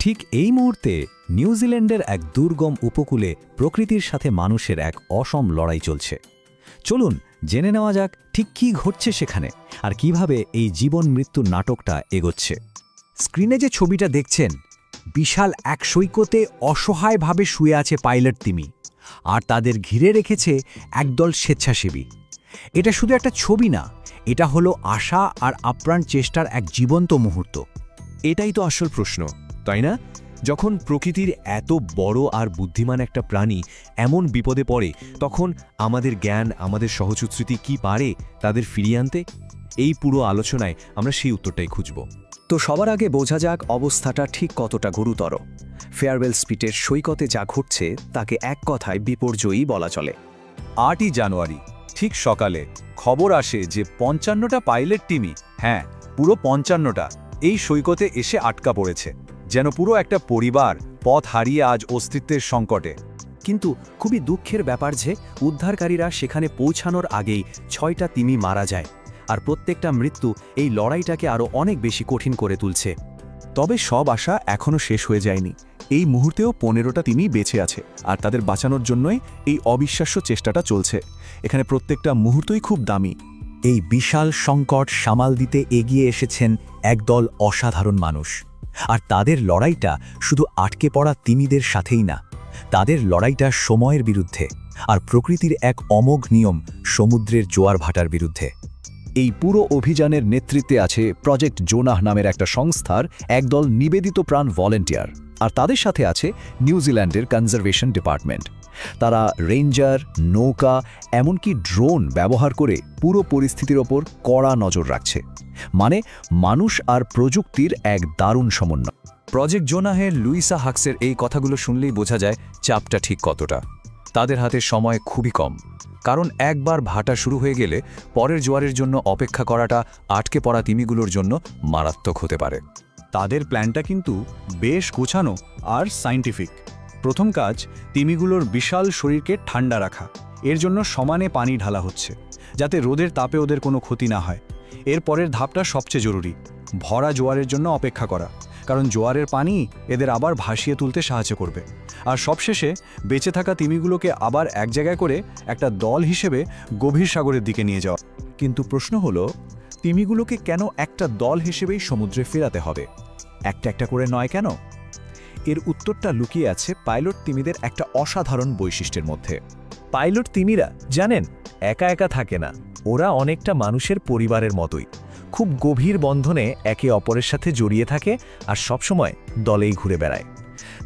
ঠিক এই মুহূর্তে নিউজিল্যান্ডের এক দুর্গম উপকূলে প্রকৃতির সাথে মানুষের এক অসম লড়াই চলছে। চলুন জেনে নেওয়া যাক ঠিক কী ঘটছে সেখানে আর কিভাবে এই জীবন মৃত্যুর নাটকটা এগোচ্ছে। স্ক্রিনে যে ছবিটা দেখছেন, বিশাল এক সৈকতে অসহায়ভাবে শুয়ে আছে পাইলট তিমি, আর তাদের ঘিরে রেখেছে একদল স্বেচ্ছাসেবী। এটা শুধু একটা ছবি না, এটা হলো আশা আর আপ্রাণ চেষ্টার এক জীবন্ত মুহূর্ত। এটাই তো আসল প্রশ্ন, তাই না? যখন প্রকৃতির এত বড় আর বুদ্ধিমান একটা প্রাণী এমন বিপদে পড়ে, তখন আমাদের জ্ঞান, আমাদের সহযোগিতা কি পারে তাদের ফিরিয়ে আনতে? এই পুরো আলোচনায় আমরা সেই উত্তরটাই খুঁজব। তো সবার আগে বোঝা যাক অবস্থাটা ঠিক কতটা গুরুতর। ফেয়ারওয়েল স্পিটের সৈকতে যা ঘটছে তাকে এক কথায় বিপর্যয়ী বলা চলে। 8ই জানুয়ারি ঠিক সকালে খবর আসে যে 55টা পাইলট টিমই, হ্যাঁ পুরো 55টা, এই সৈকতে এসে আটকা পড়েছে। যেন পুরো একটা পরিবার পথ হারিয়ে আজ অস্তিত্বের সংকটে। কিন্তু খুবই দুঃখের ব্যাপার যে উদ্ধারকারীরা সেখানে পৌঁছানোর আগেই 6টা তিমি মারা যায়, আর প্রত্যেকটা মৃত্যু এই লড়াইটাকে আরও অনেক বেশি কঠিন করে তুলছে। তবে সব আশা এখনও শেষ হয়ে যায়নি। এই মুহূর্তেও 15টা তিমি বেঁচে আছে, আর তাদের বাঁচানোর জন্যই এই অবিশ্বাস্য চেষ্টাটা চলছে। এখানে প্রত্যেকটা মুহূর্তই খুব দামি। এই বিশাল সংকট সামাল দিতে এগিয়ে এসেছেন একদল অসাধারণ মানুষ, আর তাদের লড়াইটা শুধু আটকে পড়া তিমিদের সাথেই না, তাদের লড়াইটা সময়ের বিরুদ্ধে আর প্রকৃতির এক অমোঘ নিয়ম, সমুদ্রের জোয়ার ভাটার বিরুদ্ধে। এই পুরো অভিযানের নেতৃত্বে আছে প্রজেক্ট জোনাহ নামের একটা সংস্থার একদল নিবেদিত প্রাণ ভলেন্টিয়ার, আর তাদের সাথে আছে নিউজিল্যান্ডের কনজারভেশন ডিপার্টমেন্ট। তারা রেঞ্জার, নৌকা, এমনকি ড্রোন ব্যবহার করে পুরো পরিস্থিতির ওপর কড়া নজর রাখছে। মানে মানুষ আর প্রযুক্তির এক দারুণ সমন্বয়। প্রজেক্ট জোনাহের লুইসা হাক্সের এই কথাগুলো শুনলেই বোঝা যায় চাপটা ঠিক কতটা। তাদের হাতে সময় খুবই কম, কারণ একবার ভাটা শুরু হয়ে গেলে পরের জোয়ারের জন্য অপেক্ষা করাটা আটকে পড়া তিমিগুলোর জন্য মারাত্মক হতে পারে। তাদের প্ল্যানটা কিন্তু বেশ গোছানো আর সায়েন্টিফিক। প্রথম কাজ, তিমিগুলোর বিশাল শরীরকে ঠান্ডা রাখা। এর জন্য সমানে পানি ঢালা হচ্ছে, যাতে রোদের তাপে ওদের কোনো ক্ষতি না হয়। এর পরের ধাপটা সবচেয়ে জরুরি, ভরা জোয়ারের জন্য অপেক্ষা করা, কারণ জোয়ারের পানি এদের আবার ভাসিয়ে তুলতে সাহায্য করবে। আর সবশেষে বেঁচে থাকা তিমিগুলোকে আবার এক জায়গায় করে একটা দল হিসেবে গভীর সাগরের দিকে নিয়ে যাওয়া। কিন্তু প্রশ্ন হলো, তিমিগুলোকে কেন একটা দল হিসেবেই সমুদ্রে ফেরাতে হবে, একটা একটা করে নয় কেন? এর উত্তরটা লুকিয়ে আছে পাইলট তিমিদের একটা অসাধারণ বৈশিষ্ট্যের মধ্যে। পাইলট তিমিরা জানেন, একা একা থাকে না, ওরা অনেকটা মানুষের পরিবারের মতোই, খুব গভীর বন্ধনে একে অপরের সাথে জড়িয়ে থাকে আর সবসময় দলেই ঘুরে বেড়ায়।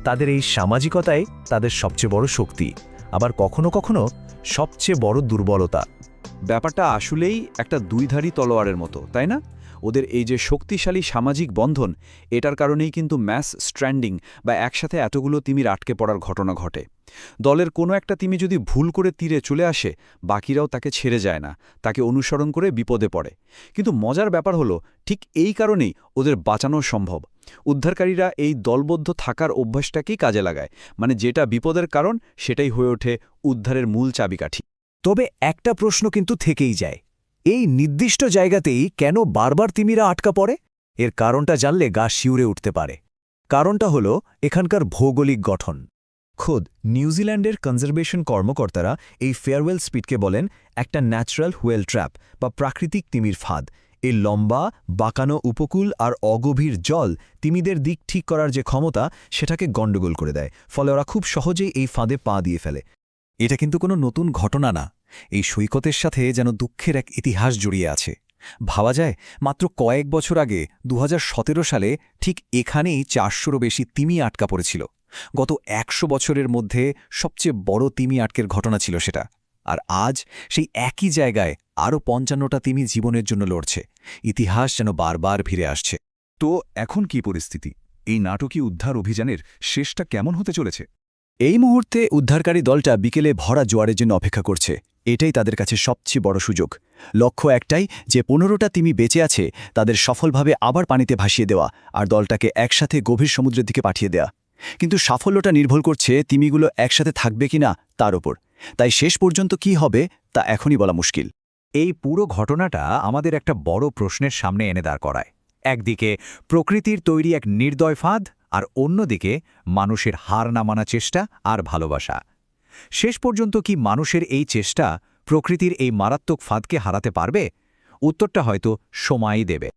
তাদের এই সামাজিকতাই তাদের সবচেয়ে বড় শক্তি, আবার কখনো কখনো সবচেয়ে বড় দুর্বলতা। ব্যাপারটা আসলেই একটা দুইধারী তলোয়ারের মতো, তাই না? ওদের এই যে শক্তিশালী সামাজিক বন্ধন, এটার কারণেই কিন্তু ম্যাস স্ট্র্যান্ডিং বা একসাথে এতগুলো তিমির আটকে পড়ার ঘটনা ঘটে। দলের কোনো একটা তিমি যদি ভুল করে তীরে চলে আসে, বাকিরাও তাকে ছেড়ে যায় না, তাকে অনুসরণ করে বিপদে পড়ে। কিন্তু মজার ব্যাপার হলো, ঠিক এই কারণেই ওদের বাঁচানো সম্ভব। উদ্ধারকারীরা এই দলবদ্ধ থাকার অভ্যাসটাকেই কাজে লাগায়, মানে যেটা বিপদের কারণ সেটাই হয়ে ওঠে উদ্ধারের মূল চাবিকাঠি। তবে একটা প্রশ্ন কিন্তু থেকেই যায়, এই নির্দিষ্ট জায়গাতেই কেন বারবার তিমিরা আটকা পড়ে? এর কারণটা জানলে গা শিউরে উঠতে পারে। কারণটা হলো এখানকার ভৌগোলিক গঠন। খোদ নিউজিল্যান্ডের কনজারভেশন কর্মকর্তারা এই ফেয়ারওয়েল স্পিটকে বলেন একটা ন্যাচারাল হুয়েল ট্র্যাপ বা প্রাকৃতিক তিমির ফাঁদ। এই লম্বা, বাঁকানো উপকূল আর অগভীর জল তিমিদের দিক ঠিক করার যে ক্ষমতা, সেটাকে গণ্ডগোল করে দেয়, ফলে ওরা খুব সহজেই এই ফাঁদে পা দিয়ে ফেলে। এটা কিন্তু কোনো নতুন ঘটনা না, এই সৈকতের সাথে যেন দুঃখের এক ইতিহাস জড়িয়ে আছে। ভাবা যায়, মাত্র কয়েক বছর আগে 2017 সালে ঠিক এখানেই 400রও বেশি তিমি আটকা পড়েছিল। গত 100 বছরের মধ্যে সবচেয়ে বড় তিমি আটকের ঘটনা ছিল সেটা। আর আজ সেই একই জায়গায় আরও 55টা তিমি জীবনের জন্য লড়ছে। ইতিহাস যেন বারবার ফিরে আসছে। তো এখন কি পরিস্থিতি? এই নাটকীয় উদ্ধার অভিযানের শেষটা কেমন হতে চলেছে? এই মুহূর্তে উদ্ধারকারী দলটা বিকেলে ভরা জোয়ারের জন্য অপেক্ষা করছে। এটাই তাদের কাছে সবচেয়ে বড় সুযোগ। লক্ষ্য একটাই, যে 15টা তিমি বেঁচে আছে তাদের সফলভাবে আবার পানিতে ভাসিয়ে দেওয়া আর দলটাকে একসাথে গভীর সমুদ্রের দিকে পাঠিয়ে দেওয়া। কিন্তু সাফল্যটা নির্ভর করছে তিমিগুলো একসাথে থাকবে কিনা তার ওপর। তাই শেষ পর্যন্ত কি হবে তা এখনই বলা মুশকিল। এই পুরো ঘটনাটা আমাদের একটা বড় প্রশ্নের সামনে এনে দাঁড় করায়। একদিকে প্রকৃতির তৈরি এক নির্দয় ফাঁদ, আর অন্যদিকে মানুষের হার না মানা চেষ্টা আর ভালোবাসা। শেষ পর্যন্ত কি মানুষের এই চেষ্টা প্রকৃতির এই মারাত্মক ফাঁদকে হারাতে পারবে? উত্তরটা হয়তো সময়ই দেবে।